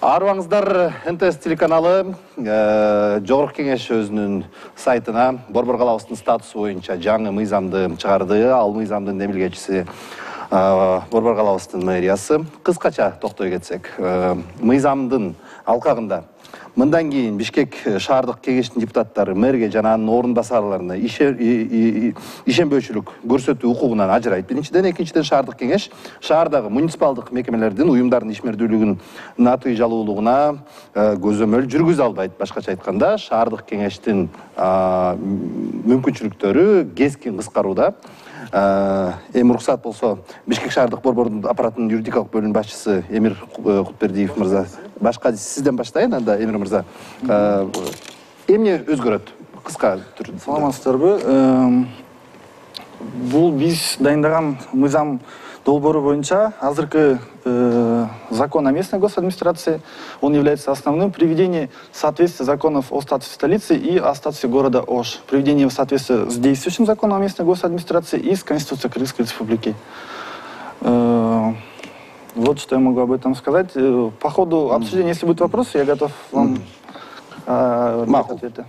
Арыбаңыздар, НТС телеканалы Жогорку Кеңеш өзүнүн сайтына Борбор калабыздын статусу боюнча жаңы мыйзамды чыгарды. Ал мыйзамдын демилгечиси Борбор калабыздын мэриясы. Кыскача токтой кетсек, мыйзамдын алкагында мындан кийин Бишкек шаардык кеңештин депутаттары мэрге жана анын орун басарларына ишенбөөчүлүк көрсөтүү укугунан ажырайт. Биринчиден, экинчиден шаардык кеңеш шаардагы муниципалдык мекемелердин, уюмдардын ишмердүүлүгүнүн натыйжалуулугуна көзөмөл жүргүзө албайт. Башкача айтканда, шаардык кеңештин мүмкүнчүлүктөрү кескин кыскарууда. Эми уруксат болсо, Бишкек шаардык борбордун аппаратынын юридикалык бөлүм башчысы Эмир Кутбердиев мырза, башка сизден баштайын, анда Эмир мырза. Эмне өзгөрөт? Кыска түрдө. Саламатсыздарбы? Бул биз дайындаган мыйзам долбоору боюнча азыркы закон о местной госадминистрации, он является основным. Приведение соответствия законов о статусе столицы и о статусе города Ош. Приведение в соответствие с действующим законом о местной госадминистрации и с Конституцией Крымской Республики. Вот что я могу об этом сказать. По ходу обсуждения, если будут вопросы, я готов вам дать ответы.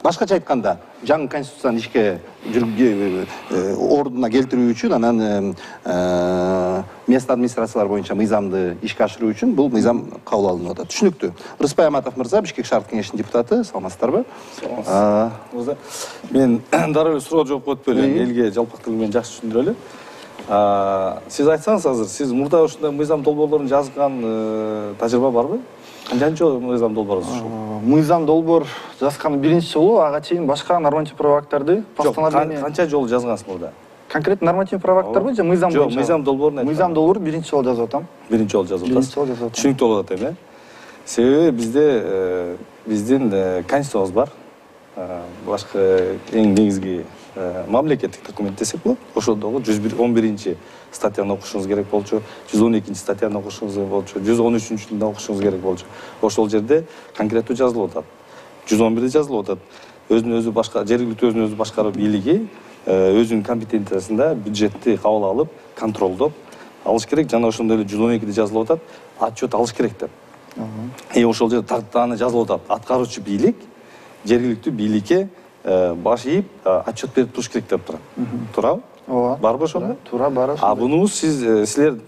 Башкача айтканда, жаңы конституцияны ишке ордуна келтирүү үчүн, анан местный администрациялар боюнча мыйзамды ишке ашыруу үчүн бул мыйзам кабыл алынып атат. Түшүнүктүү. Рыспай Аматов мырза, Бишкек шаардык кеңештин депутаты, саламатсыздарбы? Саламатсыз. Мен дароо эле суроого жооп коюп элем, элге жалпак тил менен жакшы түшүндүрөлү. Сиз айтсаңыз азыр, сиз мурда ушундай мыйзам долбоорлорун жазган тажрыйба барбы? Канча мыйзам долбоор ушул? Мыйзам долбоор жазган биринчи жолу, ага чейин башка нормативдик правовой актарды постановление. Канча жолу жазгансыз мурда? Конкретно нормативдик правовой акттарбы же мыйзам боюнча? Жок, мыйзам долбоорун айткам. Мыйзам долбоору биринчи жолу жазып атам. Биринчи жолу жазып атасыз. Түшүнүктүү болуп атат эми. Себеби биздин конституциябыз бар. Башкы эң негизги мамлекеттик документ десек болот. Ошондогу 111 статьяны окушуңуз керек болчу, 112 статьяны окушуңуз керек болчу, 113-дө окушуңуз керек болчу. Ошол жерде конкреттүү жазылып атат. 111-де жазылып атат. Өзүнүн башка жергиликтүү өзүнүн башкаруу бийлиги өзүнүн компетенциясында бюджетти кабыл алып, контролдоп алыш керек. Жана ошондой эле 112-де жазылып атат, отчет алыш керек деп. Ошол жерде тактааны жазылып атат. Аткаруучу бийлик жергиликтүү бийликке баш ийип отчет берип туруш керек деп турат. Туурабы? Ооба. Барбы ошондо? Туура, бар. Буну силер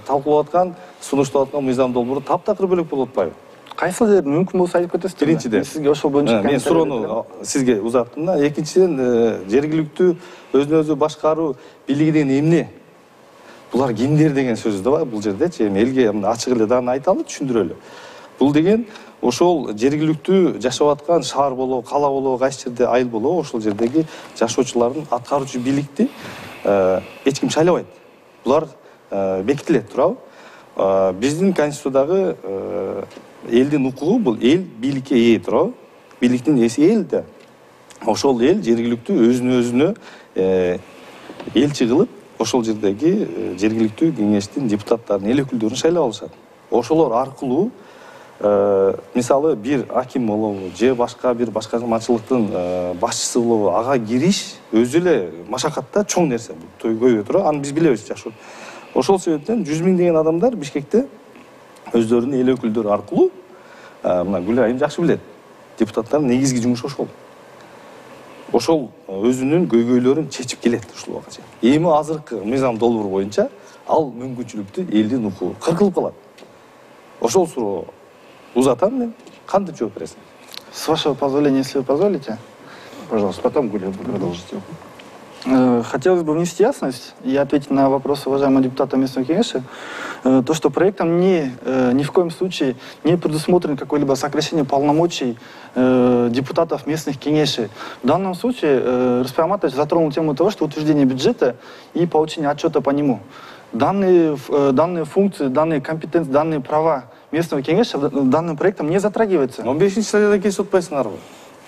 талкуулап аткан, сунуштап аткан мыйзам долбоору таптакыр бөлөк болуп атпайбы? Кайсы жерин мүмкүн болсо айтып кетесиз? Биринчиден. Сизге ошол боюнча мен суроону сизге узаттым да. Экинчиден, жергиликтүү өзүн-өзү башкаруу бийлиги деген эмне? Булар кимдер деген сөз да бар бул жердечи. Эми элге ачык эле дагы айталы, түшүндүрөлү. Бул деген ошол жергиликтүү жашап аткан шаар болобу, кала болобу, кайсы жерде айыл болобу, ошол жердеги жашоочулардын аткаруучу бийликти эч ким шайлабайт. Булар бекитилет, туурабы? Биздин конституциядагы элдин укугу бул эл бийликке ээ, туурабы? Бийликтин ээси эл да. Ошол эл жергиликтүү өзүнө элчи кылып, ошол жердеги жергиликтүү кеңештин депутаттарын, эл өкүлдөрүн шайлап алышат. Ошолор аркылуу мисалы бир аким болобу, же башка бир башкармачылыктын башчысы болобу, ага кириш өзү эле машакатта чоң нерсе. Көйгөй туурабы? Аны биз билебиз жакшы. Ошол себептен 100 миң деген адамдар Бишкекте өздөрүнүн эл өкүлдөрү аркылуу, мына Гүлайым жакшы билет, депутаттардын негизги жумушу ошол. Ошол өзүнүн көйгөйлөрүн чечип келет ушул убакка чейин. Эми азыркы мыйзам долбоор боюнча ал мүмкүнчүлүктү элдин укугу кыркылып калат. Ошол суроо узатам мен. Кантип жооп бересиң? С вашего позволения, если вы позволите. Пожалуйста, потом продолжите. Хотелось бы внести ясность и ответить на вопрос уважаемого депутата местного кеңеша. То, что проектом ни в коем случае не предусмотрено какое-либо сокращение полномочий депутатов местных кеңешей. В данном случае Рыспай Аматович затронул тему того, что утверждение бюджета и получение отчета по нему. Данные функции, данные компетенции, данные права местного кеңеша данным проектом не затрагиваются. 15-ші статьяда кесіп отпайсыңарбы?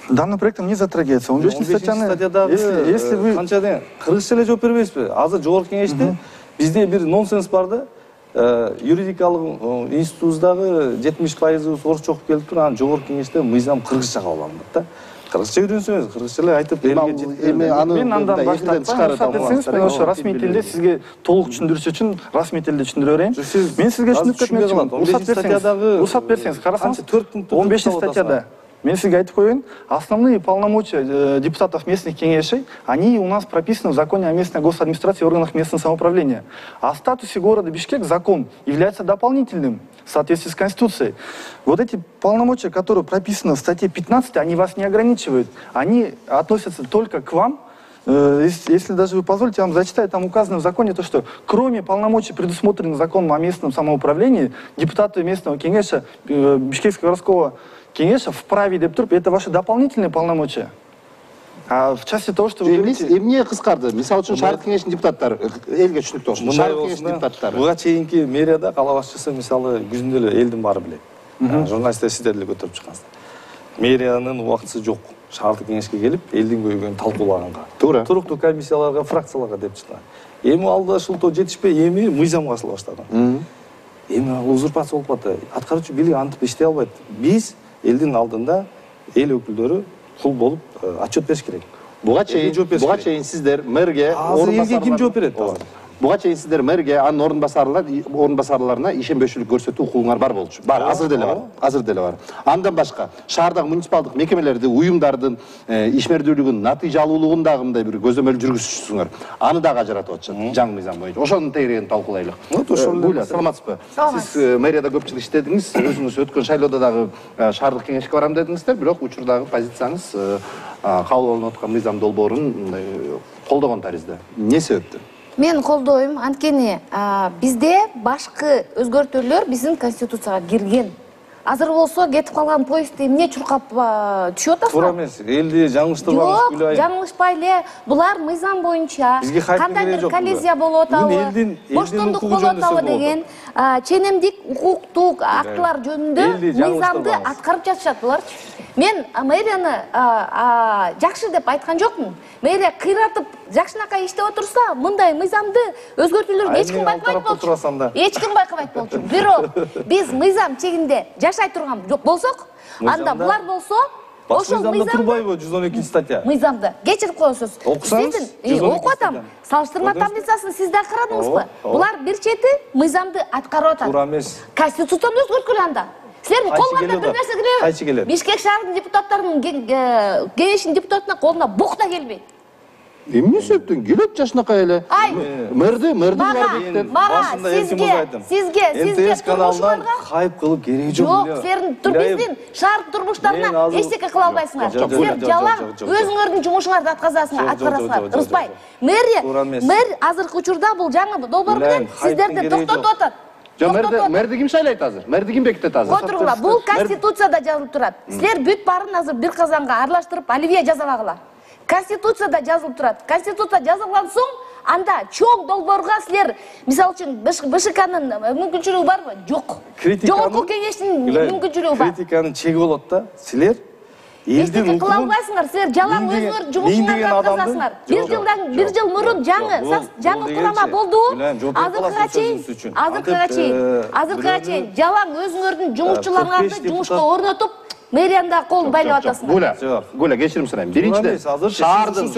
Данным проектом не затрагивается. 15-ші статьяны, если вы... Қаншадан? Қырғызша эле жооп бербейсизби? Азыр жогорку кеңеште бизде бир нонсенс бар да. Юридикалык институтубуздагы 70% орусча окуп келип туруп, анан жогорку кеңеште мыйзам кыргызча кабыл алынат да. Кыргызча үйрөнсөңүз, кыргызча эле айтып элге жеткирүү. Мен андан баштап, рұқсат етсеңіз, мен ошо расмий тілде сізге толық түсіндіріш үшін расмий тілде түсіндіре берейін. Мен сізге түсіндіріп кетмекчимин. Рұқсат берсеңіз, қарасаңыз, 15 статьяда мен сізге айтып қояйын, основные полномочия депутатов местных кеңешей, они у нас прописаны в законе о местной госадминистрации и органах местного самоуправления. О статусе города Бишкек закон является дополнительным в соответствии с Конституцией. Вот эти полномочия, которые прописаны в статье 15, они вас не ограничивают. Они относятся только к вам. Если даже вы позволите, я вам зачитаю, там указано в законе то, что кроме полномочий, предусмотренных законом о местном самоуправлении, депутаты местного кеңеша, Бишкекского городского кеңеша вправе деп тұрып, это ваши дополнительные полномочия. А в части того, что вы говорите... Эмне кыскарды? Мисалы үчүн шаардык кеңештин депутаттары, элге түшүнүктүү болсун. Шаардык кеңештин депутаттары. Буга чейинки мэрияда кала башчысы мисалы күзүндө эле элдин баары билет. Журналисттер сиздер деле көтөрүп чыккансыздар. Мэриянын убактысы жок. Шаардык кеңешке келип, элдин көйгөйүн талкуулаганга. Туура. Туруктуу комиссияларга, фракцияларга деп чыккан. Эми алда ушул жетишпей, эми мыйзамга асыла баштады. Эми ал узурпация болуп калды. Аткаруучу бийлик антип иштей албайт. Биз элдин алдында эл өкүлдөрү кул болуп отчет бериш керек. Буга чейин сиздер мэрге элге ким жооп берет? Буга чейин сиздер мэрге анын орунбасарларына ишенбөчүлүк көрсөтүү укугуңар бар болчу. Бар, азыр деле бар. Андан башка шаардагы муниципалдык мекемелерди, уюмдардын ишмердүүлүгүнүн, натыйжалуулугун дагы мындай бир көзөмөл жүргүзүшсүңөр. Аны дагы ажыратып атышат. Жаңы мыйзам боюнча. Ошонун тегерегин талкуулайлык. Буля, саламатсызбы? Сиз мэрияда көпчүлүк иштедиңиз, өзүңүз өткөн шайлоодо дагы шаардык кеңешке барам дедиңиздер, бирок учурдагы позицияңыз кабыл алынып аткан мыйзам долбоорун колдогон таризде. Эмне себептен? Мен колдойм, анткени бизде башкы өзгөртүүлөр биздин конституцияга кирген. Азыр болсо кетип калган поездди эмне чуркап түшүп атасызбы? Туура эмес. Элди жаңылыштырбаңыз, Гүлайым. Жок, жаңылышпай эле. Булар мыйзам боюнча кандайдыр коллизия болуп атабы, боштондук болуп атабы деген ченемдик укуктук актылар жөнүндө мыйзамды аткарып жатышат буларчы. Мен мэрияны жакшы деп айткан жокмун. Мэрия кыйратып жакшынакай иштеп отурса, мындай мыйзамды өзгөртүүлөрүн эч ким байкабайт болчу. Эч ким байкабайт болчу. Бирок биз мыйзам чегинде жашай турган болсок, анда булар болсо, ошол мыйзамда турбайбы 112-статья? Мыйзамды кечирип коесуз. Окусаңыз, окуп атам. Салыштырма таблицасын сиз да карадыңызбы? Булар бир чети мыйзамды аткарып атат. Туура эмес. Конституцияны өзгөрткүлө анда. Силердин колуңардан бир нерсе келеби? Кайчы келет? Бишкек шаарынын депутаттарынын кеңешинин депутатына колуна бук да келбейт. Эмне себептен келет жашынакай эле? Мэрди мага сизге НТС каналынан хайп кылып кереги жок. Жок, силердин биздин шаар турмуштарына эчтеке кыла албайсыңар. Силер жалаң өзүңөрдүн жумушуңарды аткарасыңар. Ырыспай. Мэр азыркы учурда бул жаңы долбоор менен сиздерди токтотуп атат. Мэрди ким шайлайт азыр? Мэрди ким бекитет азыр? Отургула, бул конституцияда жазылып турат. Силер бүт баарын азыр бир казанга аралаштырып оливье жасабагыла. Конституцияда жазылып турат. Конституция жазылган соң, анда чоң долбоорго силер, мисалы үчүн БШКнын мүмкүнчүлүгү барбы? Жок. Жогорку кеңештин мүмкүнчүлүгү бар. Критиканын чеги болот да. Силер элдин укугун кыла албайсыңар. Силер жалаң өзүңөр жумушуңарды аткарасыңар. Бир жыл мурун жаңы курама болду. Азыркыга чейин жалаң өзүңөрдүн жумушчуларыңарды жумушка орнотуп мэрияда кол байлап атасыңар. Гуля, кечирим сурайм. Биринчиден, шаардын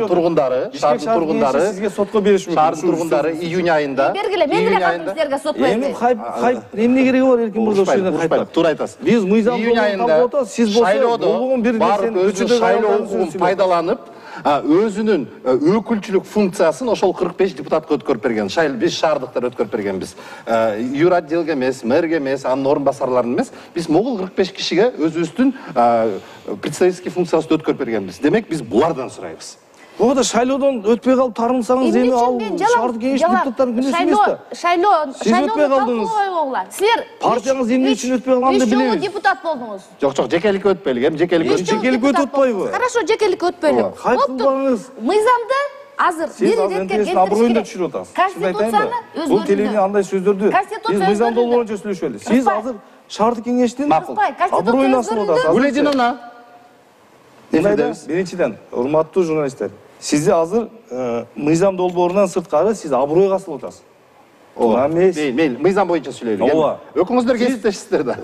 тургундары, сизге сотко бериш мүмкүн. Шаардын тургундары июнь айында. Бергиле, мен деле калдым силерге сот берди. Эми хайп эмне кереги бар эркин мырза ушундай хайп? Туура айтасыз. Биз мыйзам июнь айында сиз болсо бир барып өзүнүн шайлоо укугун пайдаланып, өзүнүн өкүлчүлүк функциясын ошол 45 депутатка өткөрүп берген. Биз шаардыктар өткөрүп бергенбиз. Юр отделге эмес, мэрге эмес, анын орун басарларын эмес, биз могул 45 кишиге өзүбүздүн представительский функциясын өткөрүп бергенбиз. Демек биз булардан сурайбыз. Оода шайлоодон өтпөй калып тармыксаңыз эми ал шаардык кеңеш депутаттарын күнөөсү эмес да. Сиз өтпөй калдыңыз. Силер партияңыз эмне үчүн өтпөй калганын билебиз. Үч депутат болдуңуз. Жок, жекеликке өтпөйлүк, эми жекеликке өтүп атпайбы? Хорошо, жекеликке өтпөйлүк. Кайтылбаңыз. Мыйзамды азыр бир иретке келтириш аброюнда түшүрүп атасыз. Конституцияны өзгөртүңүз. Бул телевидение андай сөздөрдү биз мыйзам долбоорунча сүйлөшөлү. Сиз азыр шаардык кеңештин аброюна асылып атасыз. Улединовна. Биринчиден, урматтуу журналисттер, сизди азыр мыйзам долбоорунан сырткары сиз абройго асылып атасыз. Туура эмес. Мейли, мыйзам боюнча сүйлөйлүк. Ооба. Өкүңүздөр кесиптешсиздер да.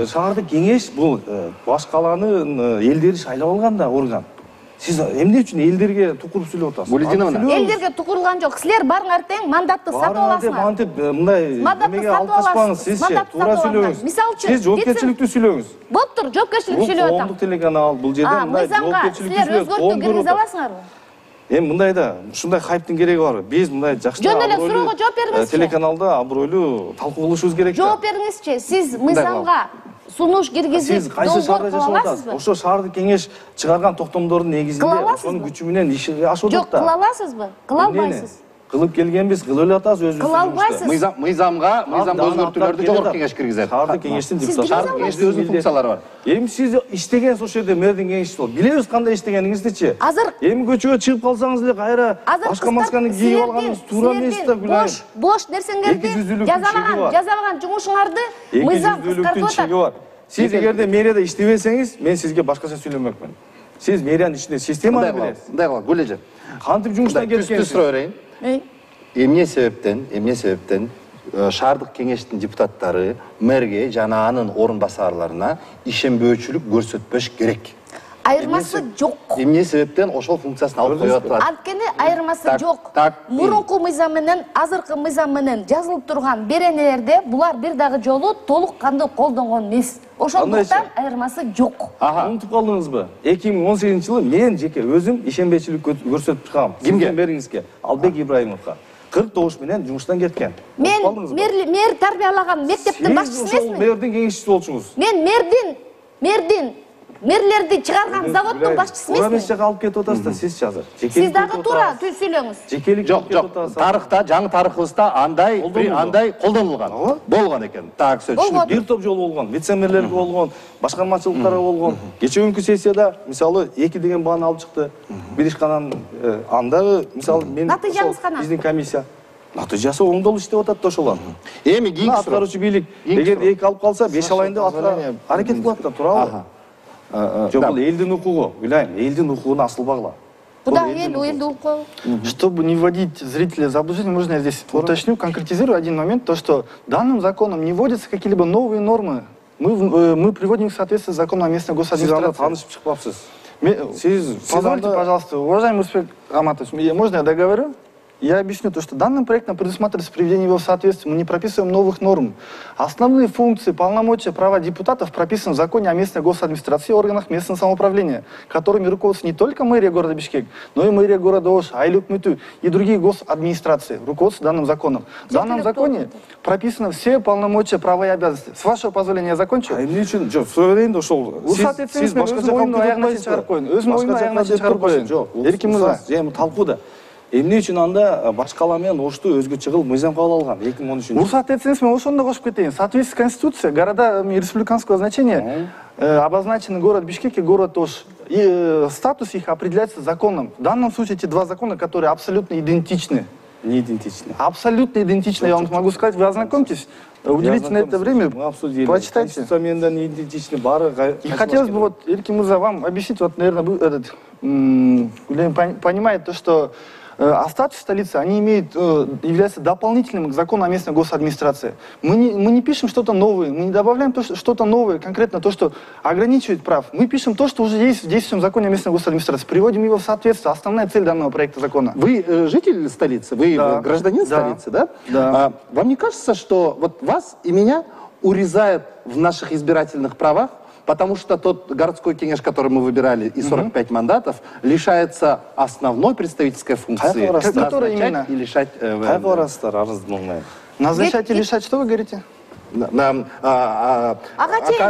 Шаардык кеңеш бул баш калаанын элдери шайлап алган да орган. Сиз эмне үчүн элдерге тукуруп сүйлөп атасыз? Булидиновна. Элдерге тукурулган жок. Силер барыңар тең мандатты сатып аласыңар. Мантип мындай немеге алып качпаңыз сизчи. Туура сүйлөңүз. Мисалы үчүн сиз жоопкерчиликтүү сүйлөңүз. Болуптур, жоопкерчилик сүйлөп атам. Коомдук телеканал бул жерде мындай жоопкерчиликтүү силер өзгөртүү киргизе аласыңарбы? Эми мындай да, ушундай хайптын кереги бар. Биз мындай жакшы Жөн эле суроого жооп бериңизчи. Телеканалда абройлуу талкуу кылышыбыз керек. Жооп бериңизчи. Сиз мыйзамга сунуш киргизип, сиз кайсы шаарда жашап атасыз? Ошо шаардык кеңеш чыгарган токтомдордун негизинде ошонун күчү менен иш ашып атат да. Жок, кыла аласызбы? Кыла албайсыз. Кылып келгенбиз, кылып эле атабыз өзүбүз. Кыла албайсыз. Мыйзамга өзгөртүүлөрдү жогорку кеңеш киргизет. Шаардык кеңештин депутаты. Шаардык кеңештин өзүнүн функциялары бар. Эми сиз иштегенсиз ошол жерде мэрдин кеңешчиси болуп, билебиз кандай иштегениңиздичи. Азыр эми көчөгө чыгып калсаңыз эле кайра башка масканы кийип алганыңыз туура эмес да, Гүлайым. Бош нерсеңерди жазалган жумушуңарды мыйзам кыскартып атат. Сиз эгерде мэрияда иштебесеңиз, мен сизге башкача сүйлөмөкмүн. Сиз мэриянын ичинде системаны билесиз. Мындай кылалы, Гүлэже. Кантип жумуштан кеткенсиз? Суроо берейин. Эмне себептен шаардык кеңештин депутаттары мэрге жана анын орун басарларына ишенбөөчүлүк көрсөтпөш керек? Айырмасы жок. Эмне себептен ошол функциясын алып коюп атат? Анткени айырмасы жок. Мурунку мыйзам менен азыркы мыйзам менен жазылып турган беренелерде булар бир дагы жолу толук кандуу колдонгон эмес. Ошондуктан айырмасы жок. Унутуп калдыңызбы? 2018-жылы мен жеке өзүм ишенбейчилик көрсөтүп чыгам. Кимге? Бериңизге. Албек Ибраимовго. 40 добуш менен жумуштан кеткен. Мен мэр тарбиялаган мектептин башчысы эмесмин. Сиз ошол мэрдин кеңешчиси болчуңуз. Мен мэрлерди чыгарган заводдун башчысы эмесмин. Туура эмес жака алып кетип атасыз да, сизчи азыр. Сиз дагы туура сүйлөңүз. Жекелик Жок, тарыхта, жаңы тарыхыбызда андай колдонулган. Болгон экен. Так, сөз. Бир топ жолу болгон, вице-мэрлерге болгон, башкармачылыктарга болгон. Кечеүнкү сессияда мисалы 2 деген бааны алып чыкты. Биришканан андагы мисалы мен биздин комиссия натыйжасы оңдолуп иштеп атат да ошолор. Эми кийинки суроо. Аткаруучу бийлик эгер 2 алып калса 5 алайын деп аракет кылат да, туурабы? Жок, бул элдин укугу, Гүлайым, элдин укугуна асылбагыла. Куда элдин укугу? Чтобы не вводить зрителей в заблуждение, можно я здесь уточню, конкретизирую один момент, то, что данным законом не вводятся какие-либо новые нормы. Мы приводим их в соответствии с законом о местной госадминистрации. Танышып чыкпапсыз. Позвольте, пожалуйста, уважаемый Успек Аматович, можно я договорю? Я объясню то, что данным проектом предусматривается приведение его в соответствие. Мы не прописываем новых норм. Основные функции, полномочия, права депутатов прописаны в законе о местной госадминистрации и органах местного самоуправления, которыми руководствуется не только мэрия города Бишкек, но и мэрия города Ош, Айлюк-Мыту и другие госадминистрации, руководствуются данным законом. В данном законе прописаны все полномочия, права и обязанности. С вашего позволения я закончу. Эмне үчүн анда баш кала менен Ошту өзгөчө кылып мыйзам кабыл алган 2013. Уруксат этсеңиз мен ошондо кошуп кетейин. В соответствии с Конституцией города республиканского значения обозначены город Бишкек и город Ош. И статус их определяется законом. В данном случае эти два закона, которые абсолютно идентичны. Не идентичны. Абсолютно идентичны, я вам могу сказать. Вы ознакомьтесь, уделите на это время, прочитайте. И хотелось бы, вот, Эльки Мурза, вам объяснить, вот, наверное, вы понимаете то, что а статус столицы, они являются дополнительным к закону о местной госадминистрации. Мы не пишем что-то новое, мы не добавляем что-то новое, конкретно то, что ограничивает прав. Мы пишем то, что уже есть в действующем законе о местной госадминистрации. Приводим его в соответствие. Основная цель данного проекта закона. Вы житель столицы, вы гражданин столицы, да? Да. Вам не кажется, что вот вас и меня урезает в наших избирательных правах? Потому что тот городской кеңеш, который мы выбирали, и 45 мандатов, лишается основной представительской функции. Которая именно? И лишать... Назначать и лишать, что вы говорите?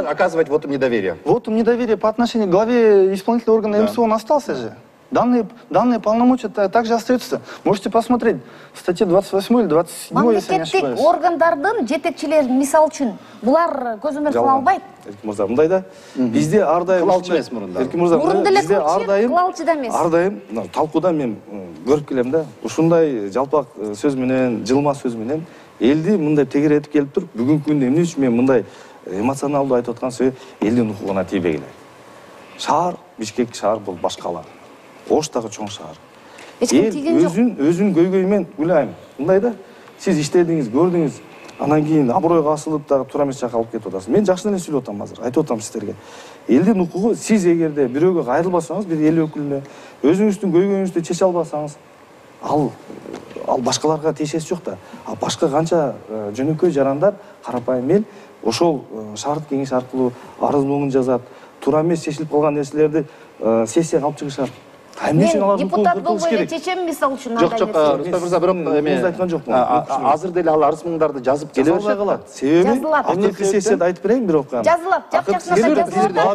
Оказывать вотум недоверия. Вотум недоверия по отношению к главе исполнительного органа МСО, он остался же. Данные полномочия также остаются. Можете посмотреть статьи 28 или 27, если я не ошибаюсь. Мамлекеттик органдардын жетекчилерин мисал үчүн булар көзөмөл кыла албайт. Мырза, мындай да. Бизде ар дайым кылалчы эмес мурунда. Мурунда эле кылалчы да эмес. Ар дайым талкууда мен көрүп келем да. Ушундай жалпак сөз менен, жылма сөз менен элди мындай тегеретип келип туруп, бүгүнкү күндө эмне үчүн мен мындай эмоционалдуу айтып аткан сөз элдин укугуна тийбегиле. Шаар, Бишкек шаар бул баш кала. Ош дагы чоң шаар. Өзүн көйгөйү менен Гүлайым, мындай да. сиз иштедиңиз, көрдүңүз, анан кийин абройго асылып дагы туура эмес жакка алып кетип атасыз. Мен жакшы эле сүйлөп атам азыр, айтып атам сиздерге. Элдин укугу сиз эгерде бирөөгө кайрылбасаңыз, бир эл өкүлүнө өзүңүздүн көйгөйүңүздү чече албасаңыз, ал башкаларга тиешеси жок да. А башка канча жөнөкөй жарандар, карапайым эл ошол шаардык кеңеш аркылуу арыз муңун жазат, туура эмес чечилип калган нерселерди сессияга алып чыгышат. Мен депутат болбой эле чечем, мисалы үчүн андай нерсе. Жок, Рустам мырза, бирок эме айткан жокмун. Азыр деле ал арыз муңдарды жазып келе беришет. Себеби акыркы сессияда айтып берейин бир окуяны. Жазылат, жап-жакшына жазылат.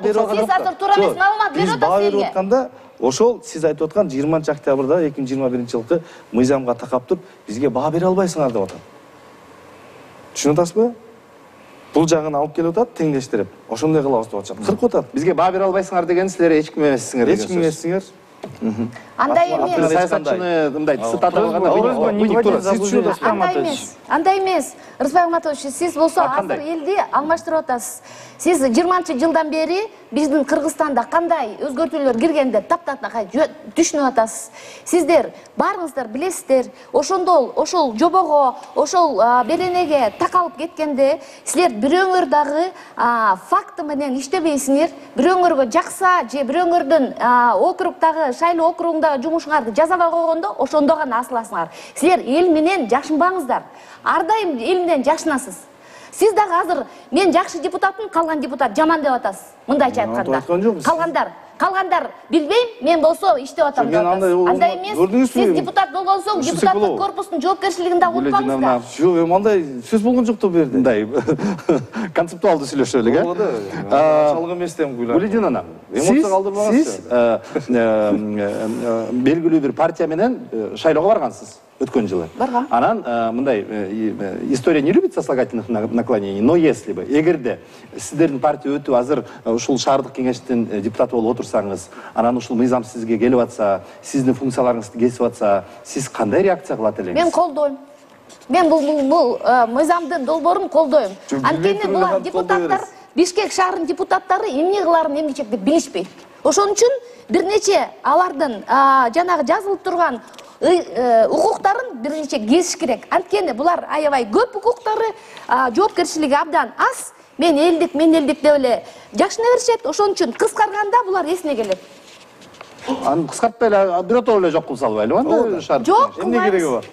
Сиз азыр туура эмес маалымат берип атасыз. Баа берип атканда ошол сиз айтып аткан 20-октябрда 2021 жылкы мыйзамга такап туруп бизге баа бере албайсыңар деп атат. Түшүнүп атасызбы? Бул жагын алып келип атат, теңдештирип. Ошондой кылабыз деп атышат. Кыркып атат. Бизге баа бере албайсыңар деген силер эч ким эмессиңер деген сөз. Эч ким эмессиңер. Андай эмес. Саясатчыны мындай Андай эмес. Рыспай Алматович, сиз болсо азыр элди алмаштырып атасыз. Сиз 20-жылдан бери биздин Кыргызстанда кандай өзгөртүүлөр киргенде таптакай түшүнүп атасыз. Сиздер баарыңыздар билесиздер. Ошол жобого, ошол беренеге такалып кеткенде силер бирөөңөр дагы факты менен иштебейсиңер. Бирөөңөргө жакса же бирөөңөрдүн округдагы шайлоо округундагы жумушуңарды жасабай койгондо ошондо гана асыласыңар. Силер эл менен жакшынбаңыздар. Ар дайым эл менен жакшынасыз. Сиз дагы азыр мен жакшы депутатмын, калган депутат жаман деп атасыз. Мындайча айтканда. Калгандар билбейм, мен болсо иштеп атам деп атасыз. Андай эмес. Сиз депутат болгон соң депутаттык корпустун жоопкерчилигин дагы унутпаңыздар. Жок, мындай сөз болгон жок да бу жерде. Мындай концептуалдуу сүйлөшөлүк, э? Чалгы эмес деп уйлайм. Гүлидин ана, сиз белгилүү бир партия менен шайлоого баргансыз өткөн жылы. Баргам. Анан мындай история не любит сослагательных наклонений, но если бы эгерде сиздердин партия өтүп азыр ушул шаардык кеңештин депутаты болуп отурсаңыз, анан ушул мыйзам сизге келип атса, сиздин функцияларыңызды кесип атса, сиз кандай реакция кылат элеңиз? Мен колдойм. Мен бул мыйзамдын долбоорун колдойм. Анткени булар депутаттар, Бишкек шаарынын депутаттары эмне кыларын эмнечек деп билишпейт. Ошон үчүн бир нече алардын жанагы жазылып турган укуктарын бир нече кесиш керек. Анткени булар аябай көп укуктары, жоопкерчилиги абдан аз. Мен элдик деп эле жакшына беришет. Ошон үчүн кыскарганда булар эсине келет. Аны кыскартпай эле биротоло эле жок кылып салбайлы анда шаар. Жок, эмне кереги бар?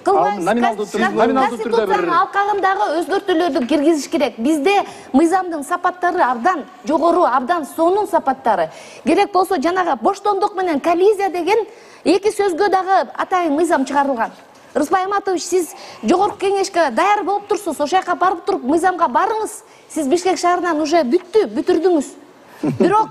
Номиналдуу түрдө бир алкагындагы өзгөртүүлөрдү киргизиш керек. Бизде мыйзамдын сапаттары абдан жогору, абдан сонун сапаттары. Керек болсо жанагы боштондук менен коллизия деген эки сөзгө дагы атайын мыйзам чыгарылган. Рыспай Алматович, сиз жогорку кеңешке даяр болуп турсуз, ошол жака барып туруп мыйзамга барыңыз. Сиз Бишкек шаарынан уже бүтүрдүңүз. Бирок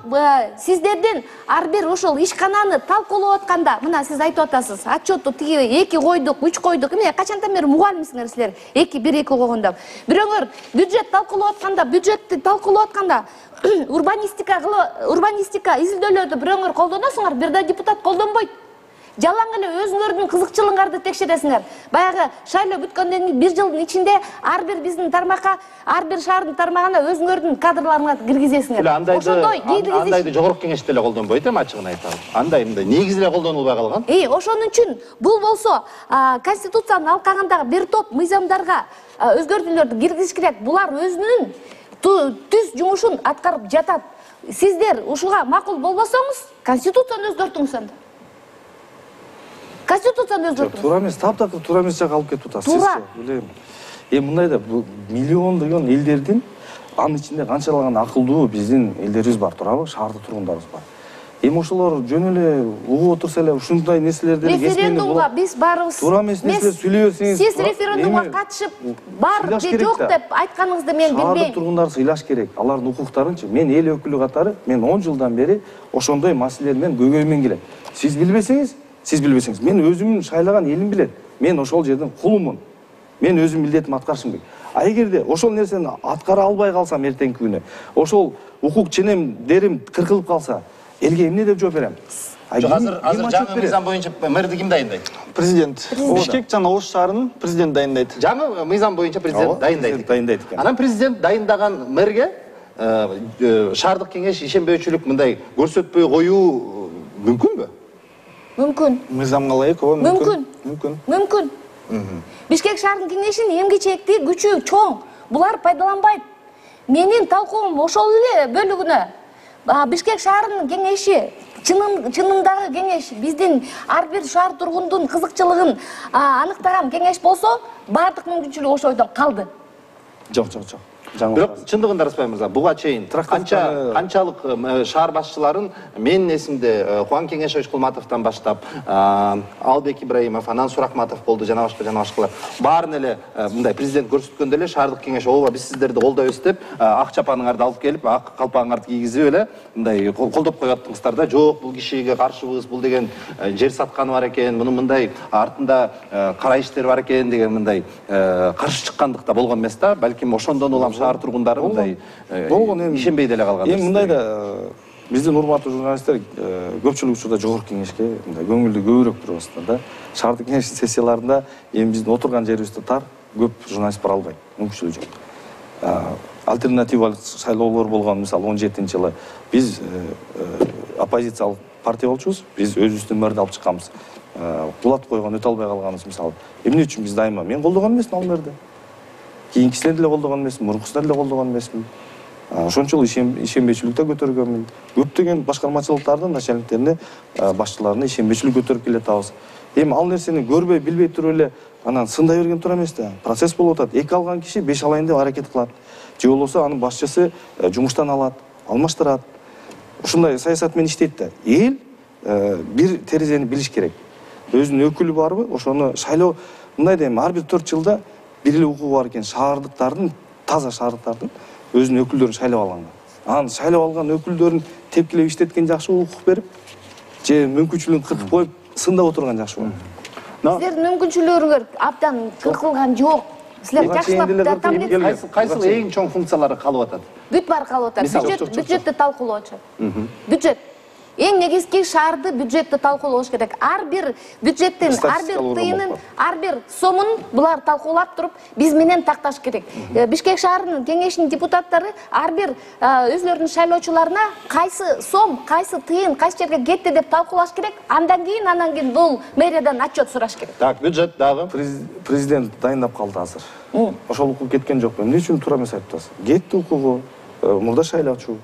сиздердин ар бир ошол ишкананы талкуулап атканда, мына сиз айтып атасыз, отчетту тиги 2 койдук, 3 койдук. Эмне качандан бери мугалимсиңер силер? 2-1-2 койгондо. Бирөөңөр бюджет талкуулап атканда, бюджетти талкуулап атканда урбанистика изилдөөлөрдү бирөөңөр колдоносуңар, бир да депутат колдонбойт. Жалаң эле өзүңөрдүн кызыкчылыгыңарды текшересиңер. Баягы шайлоо бүткөндөн кийин 1 жылдын ичинде ар бир биздин тармакка, ар бир шаардын тармагына өзүңөрдүн кадрларыңарды киргизесиңер. Андайды жогорку кеңеш деле колдонбойт, ачыгын айталы. Андай негизи эле колдонулбай калган. Ошон үчүн бул болсо Конституциянын алкагындагы бир топ мыйзамдарга өзгөртүүлөрдү киргизиш керек. Булар өзүнүн түз жумушун аткарып жатат. Сиздер ушуга макул болбосоңуз, Конституцияны өзгөртүңүз анда. Конституцияны өзгөртүңүз. Туура эмес, таптакыр туура эмес жакка алып кетип атасыз. Туура. Билем. Мындай да миллиондогон элдердин анын ичинде канчалаган акылдуу биздин элдерибиз бар, туурабы? Шаардык тургундарыбыз бар. Ошолор жөн эле угуп отурса эле ушундай нерселерди референдумга биз барыбыз. Туура эмес нерселер сүйлөй берсеңиз. Сиз референдумга катышып бар же жок деп айтканыңызды мен билбейм. Шаардык тургундарды сыйлаш керек. Алардын укуктарынчы. Мен эл өкүлү катары, мен 10 жылдан бери ошондой маселелер менен көйгөймөн келем. Сиз билбесеңиз, мен өзүмдүн шайлаган элим билет. Мен ошол жердин кулумун. Мен өзүм милдетимди аткарышым керек. А эгерде ошол нерсени аткара албай калсам эртеңки күнү, ошол укук ченем дерим кыркылып калса, элге эмне деп жооп берем? Азыр жаңы мыйзам боюнча мэрди ким дайындайт? Президент. Бишкек жана Ош шаарынын президент дайындайт. Жаңы мыйзам боюнча президент дайындайт экен. Анан президент дайындаган мэрге шаардык кеңеш ишенбөөчүлүк мындай көрсөтпөй коюу мүмкүнбү? Мүмкүн. Мыйзамга ылайык, ооба мүмкүн. Мүмкүн. Бишкек шаарынын кеңешинин эмгичектүү күчү чоң. Булар пайдаланбайт. Менин талкуум ошол эле бөлүгүнө. Бишкек шаарынын кеңеши чынындагы кеңеш биздин ар бир шаар тургундун кызыкчылыгын аныктаган кеңеш болсо, баардык мүмкүнчүлүк ошол бойдон калды. Жок. Бирок чындыгында Рыспай мырза, буга чейин канчалык шаар башчыларын менин эсимде Кубан Кеңешевич Кулматовдон баштап, Албек Ибраимов, анан Сурахматов болду, жана башкалар. Баарын эле мындай президент көрсөткөндө эле шаардык кеңеш ооба биз сиздерди колдойбуз деп ак чапаныңарды алып келип, ак калпагыңарды кийгизип эле мындай колдоп коюп аттыңыздар да. Жок, бул кишиге каршыбыз, бул деген жер сатканы бар экен, мунун мындай артында кара иштер бар экен деген мындай каршы чыккандык да болгон эмес да. Балким ошондон улам шаар тургундары мындай ишенбей деле калган. Эми мындай да биздин урматтуу журналисттер көпчүлүк учурда жогорку кеңешке мындай көңүлдү көбүрөөк турасыздар да. Шаардык кеңештин сессияларында эми биздин отурган жерибизде тар, көп журналист бара албайт, мүмкүнчүлүгү жок. Альтернативалык шайлоолор болгон, мисалы 17-жылы биз оппозициялык партия болчубуз, биз өзүбүздүн мэрди алып чыкканбыз. Кулат койгон, өтө албай калганыбыз мисалы. Эмне үчүн биз дайыма мен колдогон эмесмин ал мэрди. Кийинкисине деле колдогон эмесмин, мурункусуна деле колдогон эмесмин. Ошончолук ишенбейчилик да көтөргөнмүн. Көптөгөн башкармачылыктардын начальниктерине, башчыларына ишенбейчилик көтөрүп келатабыз. Эми ал нерсени көрбөй, билбей туруп эле анан сындай берген туура эмес да. Процесс болуп атат. 2 алган киши 5 алайын деп аракет кылат. Же болбосо анын башчысы жумуштан алат, алмаштырат. Ушундай саясат менен иштейт да. Эл бир терезени билиш керек. Өзүнүн өкүлү барбы? Ошону шайлоо мындай дейм, ар бир 4 жылда бир эле укугу бар экен. Шаардыктардын, таза шаардыктардын өзүнүн өкүлдөрүн шайлап алган. Анан шайлап алган өкүлдөрүн тепкилеп иштеткен жакшы, укук берип, же мүмкүнчүлүгүн кыркып коюп, сындап отурган жакшыбы? Силердин мүмкүнчүлүгүңөр абдан кыркылган жок. Силер жакшылап там элесиз. Кайсы эң чоң функциялары калып атат? Бүт баары калып атат. Бюджетти талкуулоочу. Бюджет. Эң негизги шаарды бюджетти талкуулош керек. Ар бир бюджеттин, ар бир тыйынын, ар бир сомун булар талкуулап туруп, биз менен такташ керек. Бишкек шаарынын кеңешинин депутаттары ар бир өзлөрүнүн шайлоочуларына кайсы сом, кайсы тыйын, кайсы жерге кетти деп талкуулаш керек. Андан кийин бул мэриядан отчет сураш керек. Так, бюджет дагы. Президент дайындап калды азыр. Ошол укук кеткен жок. Эмне үчүн туура эмес айтып атасыз? Кетти укугу. Мурда шайлоочу.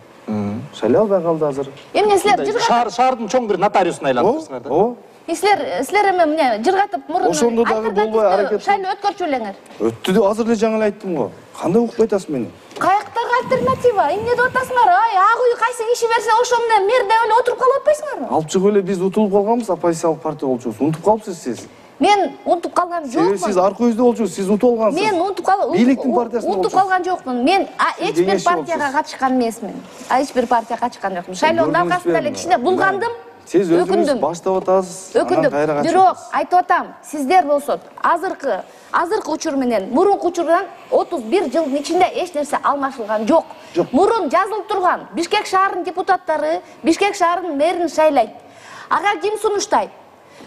Шайлай албай калды азыр. Эмне силер шаардын чоң бир нотариусун айландырсыңар да. Ооба. Силер эми эмне жыргатып мурун ошондо дагы болбой аракет шайлоо өткөрчү элеңер. Өттү деп азыр эле жаңы эле айттым го. Кандай укук айтасыз мени? Каяктагы альтернатива? Эмне деп атасыңар? Ак үй кайсы киши берсе ошо менен мэр деп эле отуруп калып атпайсыңарбы? Алып чыгып эле биз утулуп калганбыз, оппозициялык партия болчубуз. Унутуп калыпсыз сиз. Мен унутуп калган жокмун. Сиз аркы өздө болчубуз, сиз утуп алгансыз. Мен унутуп калган. Бийликтин партиясында унутуп калган жокмун. Мен эч бир партияга катышкан эмесмин. Эч бир партияга катышкан жокмун. Шайлоонун аркасында эле кичине булгандым. Сиз өзүңүз баштап атасыз. Өкүндүм. Бирок айтып атам, сиздер болсо азыркы учур менен мурунку учурдан 31 жылдын ичинде эч нерсе алмашылган жок. Мурун жазылып турган Бишкек шаарынын депутаттары Бишкек шаарынын мэрин шайлайт. Ага ким сунуштайт?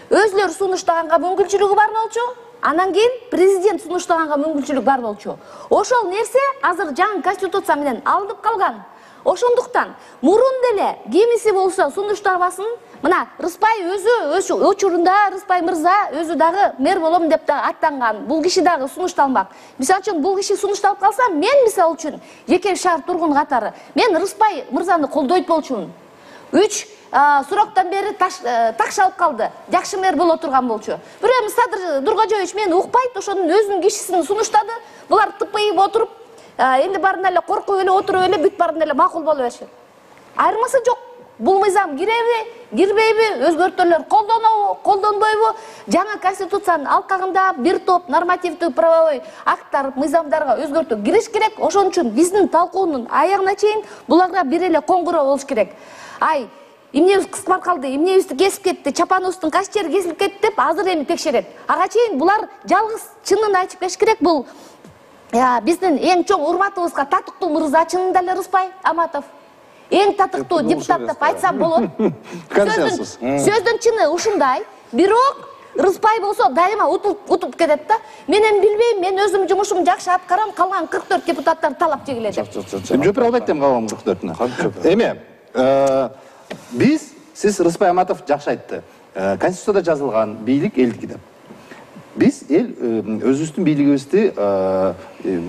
Өзлөрү сунуштаганга мүмкүнчүлүгү бар болчу. Анан кийин президент сунуштаганга мүмкүнчүлүк бар болчу. Ошол нерсе азыр жаңы конституция менен алынып калган. Ошондуктан мурун деле кимиси болсо сунуштабасын. Мына Рыспай өзү учурунда Рыспай мырза өзү дагы мэр болом деп да аттанган. Бул киши дагы сунушталмак. Мисалы үчүн бул киши сунушталып калса, мен мисалы үчүн жеке шаар тургун катары мен Рыспай мырзаны колдойт болчумун. 3 суроктон бери такшалып калды. Жакшы мэр боло турган болчу. Бирөө Садыр Дургожоевич мени укпайт, ошонун өзүнүн кишисин сунуштады. Булар тыпыйып отуруп, энди барына эле коркуп эле отуруп эле бүт барына эле макул боло беришет. Айырмасы жок. Бул мыйзам киреби, кирбейби, өзгөртүүлөр колдонобу, колдонбойбу? Жаңа конституциянын алкагында бир топ нормативдүү правовой акттар, мыйзамдарга өзгөртүү кириш керек. Ошон үчүн биздин талкуунун аягына чейин буларга бир эле коңгуроо болуш керек. Ай, эмнебиз кыскарып калды, эмнебизди кесип кетти, чапаныбыздын кайсы жери кесилип кетти деп азыр эми текшерет. Ага чейин булар жалгыз чынын айтып бериш керек. Бул биздин эң чоң урматыбызга татыктуу мырза чынында эле Рыспай Аматов. Эң татыктуу депутат деп айтсам болот. Консенсус. Сөздүн чыны ушундай. Бирок Рыспай болсо дайыма утуп кетет да. Мен эми билбейм, мен өзүм жумушумду жакшы аткарам, калган 44 депутаттар талап жегиле деп. Жөпүр албайт дем калган 44-үнө. Эми сиз Рыспай Аматов жакшы айтты. Конституцияда жазылган бийлик элдики деп. Биз эл өзүбүздүн бийлигибизди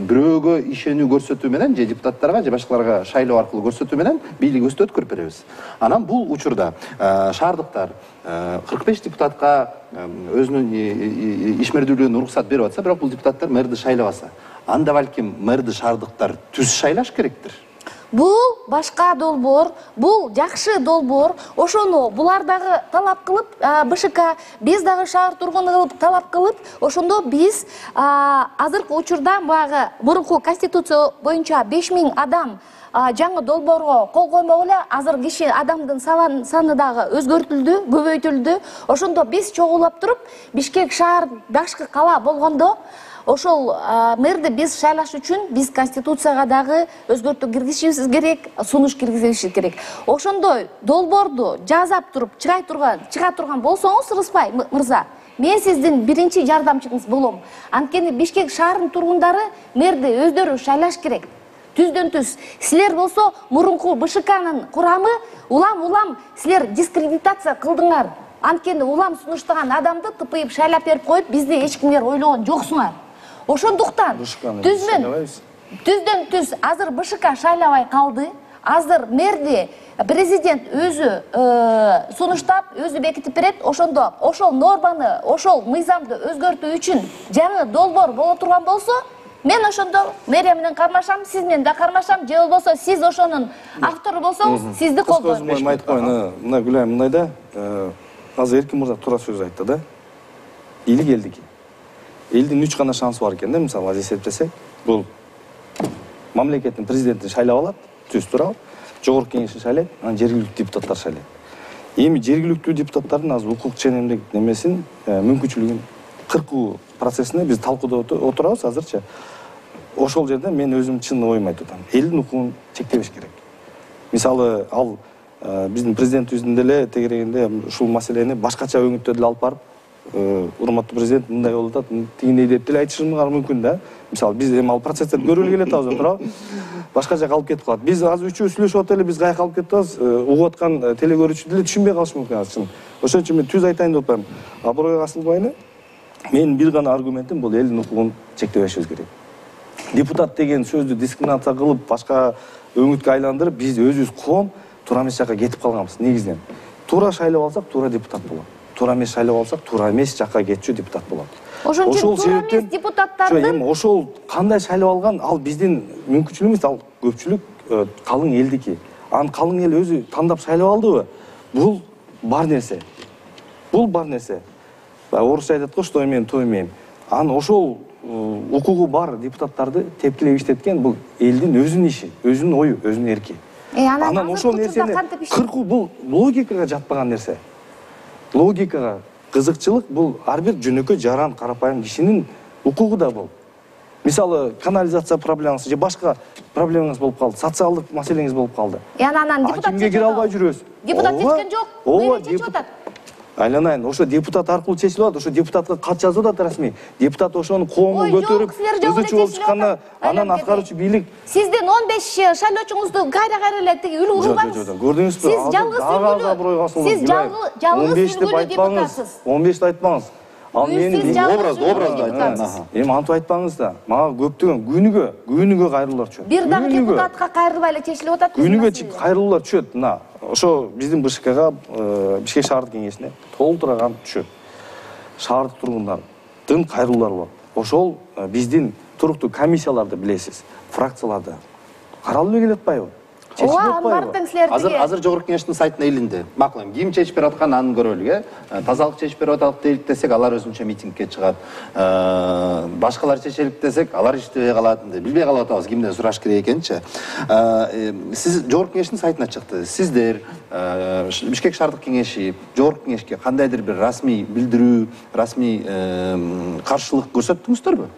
бирөөгө ишенүү көрсөтүү менен же депутаттарга же башкаларга шайлоо аркылуу көрсөтүү менен бийлигибизди өткөрүп беребиз. Анан бул учурда шаардыктар 45 депутатка өзүнүн ишмердүүлүгүнө уруксат берип атса, бирок бул депутаттар мэрди шайлабаса, анда балким мэрди шаардыктар түз шайлаш керектир. Бул башка долбоор, бул жакшы долбоор. Ошону булар дагы талап кылып, БШК, биз дагы шаар тургуну кылып талап кылып, ошондо биз азыркы учурда багы мурунку конституция боюнча 5000 адам жаңы долбоорго кол коймок эле, азыр киши адамдын саны дагы өзгөртүлдү, көбөйтүлдү. Ошондо биз чогулуп туруп, Бишкек шаар башкы кала болгондо ошол мэрди биз шайлаш үчүн биз конституцияга дагы өзгөртүү киргизишибиз керек, сунуш киргизишибиз керек. Ошондой долбоорду жазап туруп чыга турган болсоңуз, Рыспай мырза, мен сиздин биринчи жардамчыңыз болом. Анткени Бишкек шаарынын тургундары мэрди өздөрү шайлаш керек. Түздөн түз. Силер болсо мурунку БШКнын курамы улам силер дискредитация кылдыңар. Анткени улам сунуштаган адамды тыпыйып шайлап берип коюп, бизди эч кимдер ойлогон жоксуңар. Ошондуктан түздөн түз азыр БШК шайлабай калды. Азыр мэрди президент өзү сунуштап, өзү бекитип берет. Ошондо ошол норманы, ошол мыйзамды өзгөртүү үчүн жаңы долбоор боло турган болсо, мен ошондо мэрия менен кармашам, сиз менен да кармашам, же болбосо сиз ошонун автору болсоңуз, сизди колдойм. Өзүм айтып коеюн, мына Гүлайым мындай да, азыр Эркин мырза туура сөз айтты да. Бийлик элдики. Элдин 3 гана шансы бар экен да, мисалы аз эсептесек, бул мамлекеттин президентин шайлап алат, түз туурабы? Жогорку кеңешин шайлайт, анан жергиликтүү депутаттар шайлайт. Эми жергиликтүү депутаттардын азыр укук ченемдик немесин, мүмкүнчүлүгүн кыркуу процессине биз талкуудап отурабыз азырчы. Ошол жерде мен өзүм чын оюмду айтып атам. Элдин укугун чектебеш керек. Мисалы, ал биздин президентибиздин деле тегерегинде ушул маселени башкача өңүттө деле алып барып, урматтуу президент мындай болуп атат, тигиндей деп деле айтышымга мүмкүн да. Мисалы, биз эми ал процесстерди көргөлү келе атабыз, туурабы? Башка жака алып кетип калат. Биз азыр үчөө сүйлөшүп атып эле биз каяка алып кетип атабыз, угуп аткан телекөрүүчү деле түшүнбөй калышы мүмкүн азыр. Ошон үчүн мен түз айтайын деп атам. Абырой Асылбайны менин бир гана аргументим бул элдин укугун чектебешибиз керек. Депутат деген сөздү дискриминация кылып, башка өңүткө айландырып, биз өзүбүз коом туура эмес жака кетип калганбыз негизинен. Туура шайлап алсак, туура депутат болот. Туура эмес шайлап алсак, туура эмес жака кетчү депутат болот. Ошон үчүн туура эмес депутаттардын ошол кандай шайлап алган, ал биздин мүмкүнчүлүгүбүз, ал көпчүлүк калың элдики. Анын калың эл өзү тандап шайлап алдыбы? Бул бар нерсе. Бул бар нерсе. Орусча айтат го, что имеем, то имеем. Анан ошол укугу бар депутаттарды тепкилеп иштеткен бул элдин өзүнүн иши, өзүнүн ою, өзүнүн эрки. Анан ошол нерсени кыркуу бул логикага жатпаган нерсе. Логикага, кызыкчылык бул ар бир жөнөкөй жаран карапайым кишинин укугу да бул. Мисалы, канализация проблемасы же башка проблемаңыз болуп калды, социалдык маселеңиз болуп калды. Анан депутат кимге кире албай жүрөбүз? Депутат чечкен жок, мэрия чечип атат. Айланайын, ошо депутат аркылуу чечилип атат, ошо депутатка кат жазып атат расмий. Депутат ошону коомун көтөрүп, өзүчө болуп чыкканда, анан аткаруучу бийлик. Сиздин 15 шайлоочуңузду кайра эле тиги үлгү кылбаңыз. Көрдүңүзбү? Сиз жалгыз үлгүлүү депутатсыз. 15 айтпаңыз. Ал менин образды айтыңыз. Эми антип айтпаңыз да. Мага көптөгөн күнүгө кайрылуулар түшөт. Бир дагы депутатка кайрылбай эле чечилип атат. Күнүгө кайрылуулар түшөт. Мына, ошо биздин БШКга, Бишкек шаардык кеңешине толтурган түшөт. Шаардык тургундардын кайрылуулары бар. Ошол биздин туруктуу комиссияларды билесиз, фракцияларды каралып эле келатпайбы? Азыр жогорку кеңештин сайтына илинди. Макулайм, ким чечип берип атканын анын көрөлүк, тазалык чечип берип атат дейlik десек, алар өзүнчө митингке чыгат. Башкалар чечелик десек, алар иштебей калат. Билбей калып атабыз, кимден сураш керек экенчи. Сиз жогорку кеңештин сайтына чыкты. Сиздер Бишкек шаардык кеңеши жогорку кеңешке кандайдыр бир расмий билдирүү, расмий каршылык көрсөттүңүздөрбү?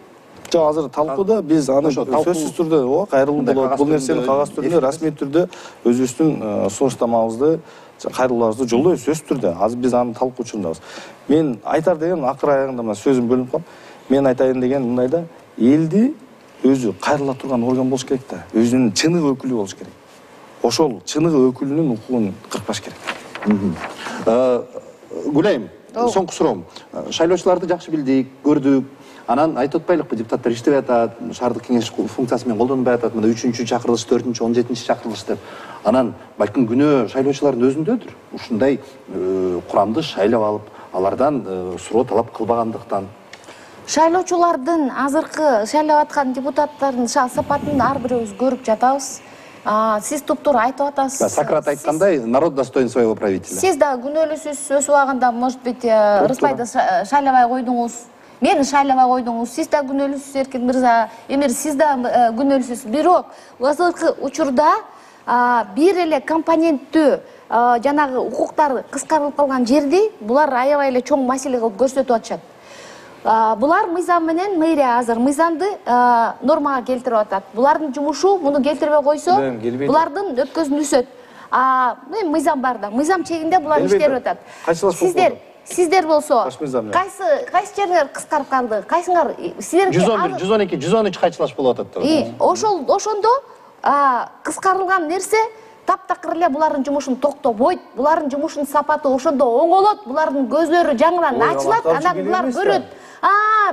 Жок, азыр талкууда биз аны сөзсүз түрдө кайрылуу болот. Бул нерсени кагаз түрдө, расмий түрдө өзүбүздүн сунуштамабызды, кайрылууларыбызды жолдойбуз сөзсүз түрдө. Азыр биз аны талкуу учурundабыз. Мен айтар деген акыр аягында мына сөзүм бөлүнүп калып, мен айтайын деген мындай да, элди өзү кайрыла турган орган болуш керек да, өзүнүн чыныгы өкүлү болуш керек. Ошол чыныгы өкүлүнүн укугун кыркпаш керек. Гүлайым, соңку суроом. Шайлоочуларды жакшы билдик, көрдүк. Анан айтып атпайлыкпы, депутаттар иштеп атат, шаардык кеңеш функциясы менен колдонбай атат. Мына 3-чү чакырылыш, 4-чү, 17-чи чакырылыш деп. Анан балким күнөө шайлоочулардын өзүндөдүр. Ушундай курамды шайлап алып, алардан суроо талап кылбагандыктан. Шайлоочулардын азыркы шайлап аткан депутаттардын сапатын ар бирөөбүз көрүп жатабыз. Сиз туп-туура айтып атасыз. Сократ айткандай, народ достоин своего правителя. Сиз да күнөөлүүсүз, өз убагында, может быть, Рыспайды шайлабай койдуңуз. Мени шайлабай койдуңуз. Сиз да күнөөлүүсүз, Эркин мырза. Эмир, сиз да күнөөлүүсүз. Бирок азыркы учурда бир эле компоненттүү жанагы укуктар кыскарылып калган жерди булар аябай эле чоң маселе кылып көрсөтүп атышат. Булар мыйзам менен мэрия азыр мыйзамды нормага келтирип атат. Булардын жумушу муну келтирбей койсо, булардын өпкөсүн үсөт. Мыйзам бар да, мыйзам чегинде булар иштеп атат. Сиздер болсо, кайсы жерлер кыскарып калды? Кайсыңар силерге 111, 112, 113 кайчылаш болуп атат. Ошондо кыскарылган нерсе таптакыр эле булардын жумушун токтобойт, булардын жумушунун сапаты ошондо оңолот, булардын көзлөрү жаңыдан ачылат, анан булар көрөт.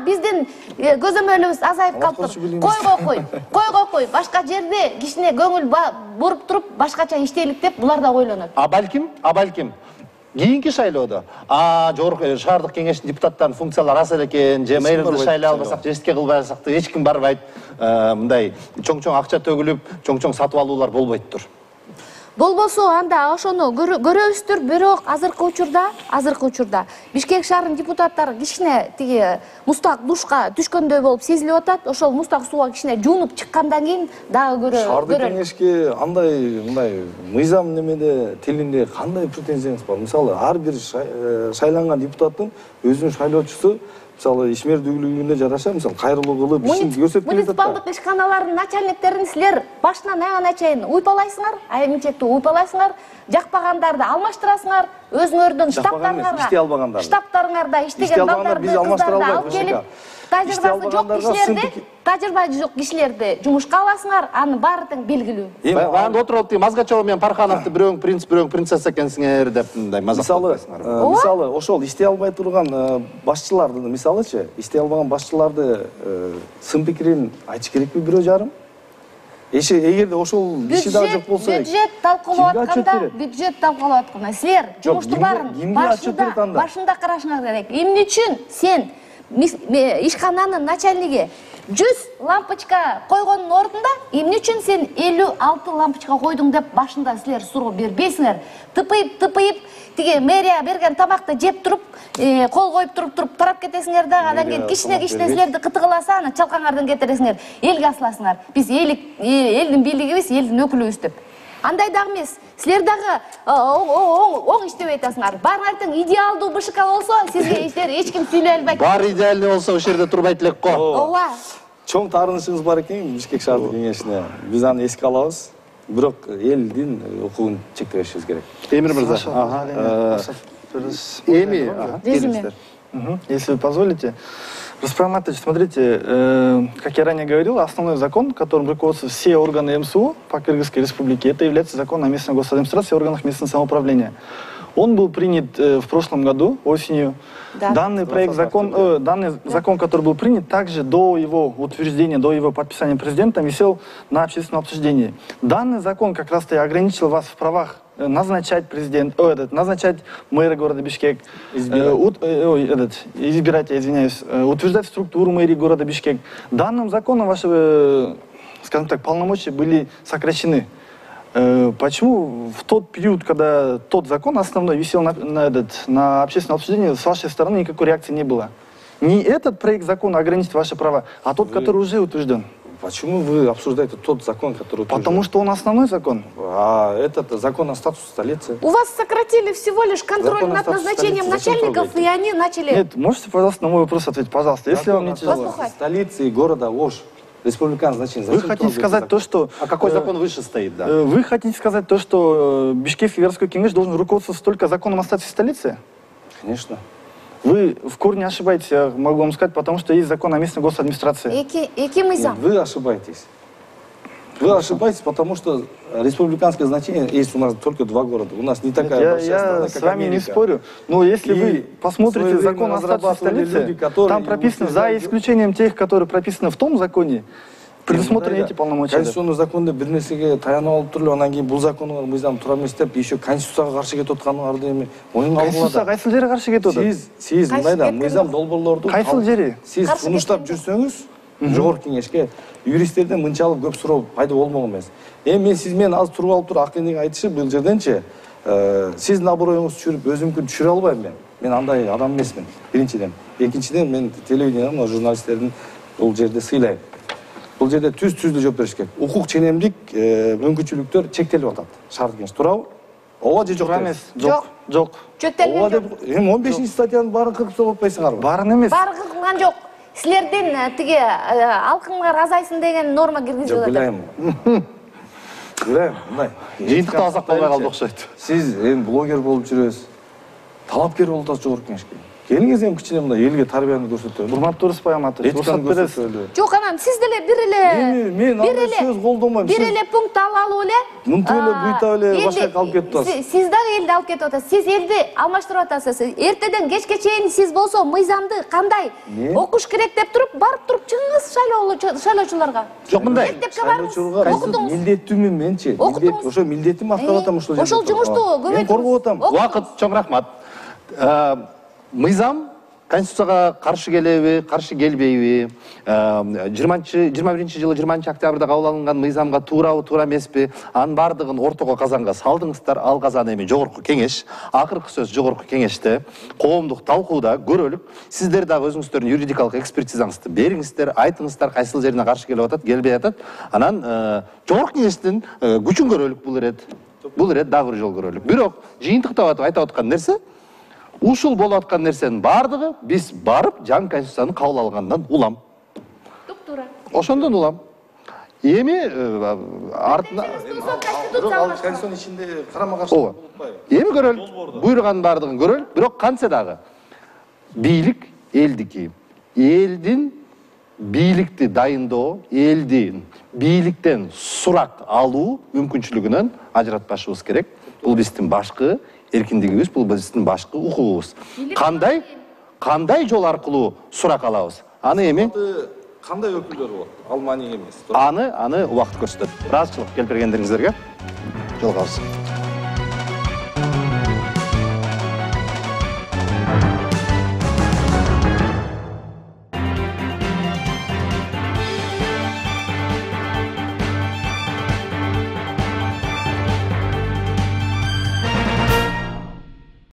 Биздин көзөмөлүбүз азайып калыптыр. Кой, башка жерде кишине көңүл буруп туруп, башкача иштейлик деп булар да ойлонот. Балким. Кийинки шайлоодо жогорку шаардык кеңештин депутаттарынын функциялары аз экен, же мэрди шайлай албасак, же эчке кылбай алсак, эч ким барбайт. Мындай чоң-чоң акча төгүлүп, чоң-чоң сатып алуулар болбойттур. Болбосо анда ошону көрөбүздөр, бирок азыркы учурда Бишкек шаарынын депутаттары кичине тиги мустак душка түшкөндөй болуп сезилип атат. Ошол мустак сууга кичине жуунуп чыккандан кийин дагы көрөлү. Шаардык кеңешке андай мындай мыйзам немеде тилинде кандай претензияңыз бар? Мисалы, ар бир шайланган депутаттын өзүнүн шайлоочусу мисалы ишмердүүлүгүнө жараша, мисалы кайрылуу кылып ишин көрсөтүп берет. Муниципалдык ишканалардын начальниктерин силер башынан аягына чейин уйпалайсыңар, эмчектүү уйпалайсыңар, жакпагандарды алмаштырасыңар, өзүңөрдүн штабтарыңарда иштеген балдарды, кыздарды алып келип, тажрыйбасы жок кишилерди жумушка аласыңар, анын баары тең белгилүү. Анда отуруп Мазгачева менен Пархановду бирөөң принцип, бирөөң принцесса экенсиңер деп мындай мазак кыласыңар. Мисалы, ошол иштей албай турган башчыларды, мисалычы, иштей албаган башчыларды сын пикирин айтыш керекпи бирөө жарым? Эгерде ошол киши да жок болсо, бюджет талкуулап атканда, силер жумушту баарын башында карашыңар керек. Эмне үчүн сен ишкананын начальниги 100 лампочка койгондун ордунда эмне үчүн сен 56 лампочка койдуң деп башында силер суроо бербейсиңер. Тыпыйып тиги мэрия берген тамакты жеп туруп, кол коюп туруп тарап кетесиңер да, анан кийин кичине силерди кытыгыласа, аны чалкаңардан кетиресиңер, элге асыласыңар. Биз элдин бийлигибиз, элдин өкүлүбүз деп. Андай дагы эмес. Силер дагы оң иштебей атасыңар. Баарыңар тең идеалдуу БШК болсо, сизге эч ким сүйлөй албайт. Бар идеалдуу болсо ошол жерде турбайт элек го. Ооба. Чоң таарынышыңыз бар экен Бишкек шаардык кеңешине. Биз аны эске алабыз. Бирок элдин укугун чектебешибиз керек. Эмир мырза. Если вы позволите. Расправ Матович, смотрите, как я ранее говорил, основной закон, которым руководствуют все органы МСУ по Кыргызской республике, это является закон о местной госадминистрации и органах местного самоуправления. Он был принят в прошлом году, осенью. Да. Данный закон, который был принят, также до его утверждения, до его подписания президентом, висел на общественном обсуждении. Данный закон как раз-то ограничил вас в правах назначать назначать мэра города Бишкек, утверждать структуру мэрии города Бишкек. Данным законом ваши, скажем так, полномочия были сокращены. Почему в тот период, когда тот закон основной висел на общественном обсуждении, с вашей стороны никакой реакции не было? Не этот проект закона ограничит ваши права, а тот, который уже утвержден. Почему вы обсуждаете тот закон, который утвержден? Потому что он основной закон. А этот закон о статусе столицы? У вас сократили всего лишь контроль над назначением начальников, и они начали... Нет, можете, пожалуйста, на мой вопрос ответить, пожалуйста, если вам не тяжело. Столицы и города Ош. Республиканское значение. Вы хотите сказать то, что... А какой закон выше стоит, да? Вы хотите сказать то, что Бишкекский городской кеңеш должен руководствоваться только законом о статусе столицы? Конечно. Вы в корне ошибаетесь, я могу вам сказать, потому что есть закон о местной госадминистрации. Вы ошибаетесь. Вы ошибаетесь, потому что республиканское значение есть у нас только 2 города. У нас не такая большая страна, Я как с вами не Америка. спорю, но если И вы посмотрите в свое закон время о статусе разрабатывали столицы, люди, которые там его прописано, за утверждают. исключением тех, которые прописаны в том законе, предусмотрены эти полномочия. Конституционный законда бир нерсеге таянып алып туруп, анан кийин бул законго мыйзам тура эмес деп, еще конституцияга каршы кетип атканыңарды эми моюнга Конституция кайсыл жери каршы кетип атат? Сиз мындай да мыйзам долбоорлорду Кайсыл жери? Сиз сунуштап жүрсөңүз, жогорку кеңешке юристтерден мынчалык көп суроо пайда болмок эмес. Эми мен сиз менен азыр туруп алып туруп акыйныг айтышы бул жерденчи, сиздин аброюңузду түшүрүп өзүмкүн түшүрө албайм мен. Мен андай адам эмесмин. Биринчиден. Экинчиден мен телевидениянын журналисттердин бул жерде сыйлайм. Бул жерде түз-түздүү жооп бериш керек. Укук ченемдик мүмкүнчүлүктөр чектелип атат. Шаардык кеңеш туурабы? Ооба же жок Эмес, жок, жок. Чектелген Ооба жок. деп, эми 15-чи статьянын баарын кыркып салып атпайсыңарбы? Барын эмес. Баары кылган жок. Силердин тиги алкыңар азайсын деген норма киргизип атат. Билем. Билем, мындай. Жыйынтыкты алсак болбой калды окшойт. Сиз эми блогер болуп жүрөсүз. Талапкер болуп атасыз жогорку кеңешке. Келиңиз эми кичине мындай элге тарбияны көрсөтөлү. Урматтуу Рыспай Аматович, уруксат Этиканы бересиз. көрсөтөлү. Жок, анан сиз деле бир Мен андай сөз колдонбойм. бир эле пункт алалы эле. Мынтип эле буйта эле башка алып кетип атасыз. Сиз дагы элди алып кетип атасыз. Сиз элди алмаштырып атасыз. Эртеден кечке чейин сиз болсо мыйзамды кандай окуш керек деп туруп, барып туруп чыгыңыз шайлоочуларга. Жок, мындай. Мектепке барыңыз. Окутуңуз. Милдеттүүмүн менчи. Окутуңуз. Ошо милдетимди актап атам ошол жерде. Ошол жумушту Мен коргоп атам. Убакыт чоң рахмат. Мыйзам Конституцияга каршы келеби, каршы келбейби? 21-жылы 20 октябрда кабыл алынган мыйзамга туурабы, туура эмеспи? Анын бардыгын ортого казанга салдыңыздар. Ал казан эми жогорку кеңеш, акыркы сөз жогорку кеңеште, коомдук талкууда көрөлүк. Сиздер дагы өзүңүздөрдүн юридикалык экспертизаңызды бериңиздер, айтыңыздар кайсыл жерине каршы келип атат, келбей атат. Анан жогорку кеңештин күчүн көрөлүк бул ирет. Бул ирет дагы бир жол көрөлүк. Бирок жыйынтыктап айтып аткан нерсе, ушул болуп аткан нерсенин бардыгы биз барып жаңы конституцияны кабыл алгандан улам. Туп-туура. Ошондон улам. Эми артына Конституциянын ичинде карама-каршы ооба. Эми көрөлүк. Буйруганын бардыгын көрөлүк. Бирок кантсе дагы бийлик элдики. Элдин бийликти дайындоо, элдин бийликтен сурак алуу мүмкүнчүлүгүнөн ажыратпашыбыз керек. Бул биздин башкы эркиндигибиз, бул биздин башкы укугубуз. Кандай жол аркылуу сурак алабыз? Аны эми кандай өкүлдөр болот? Алмания эмес. аны убакыт көрсөтөт. Ыраазычылык келип бергендериңиздерге жолугабыз.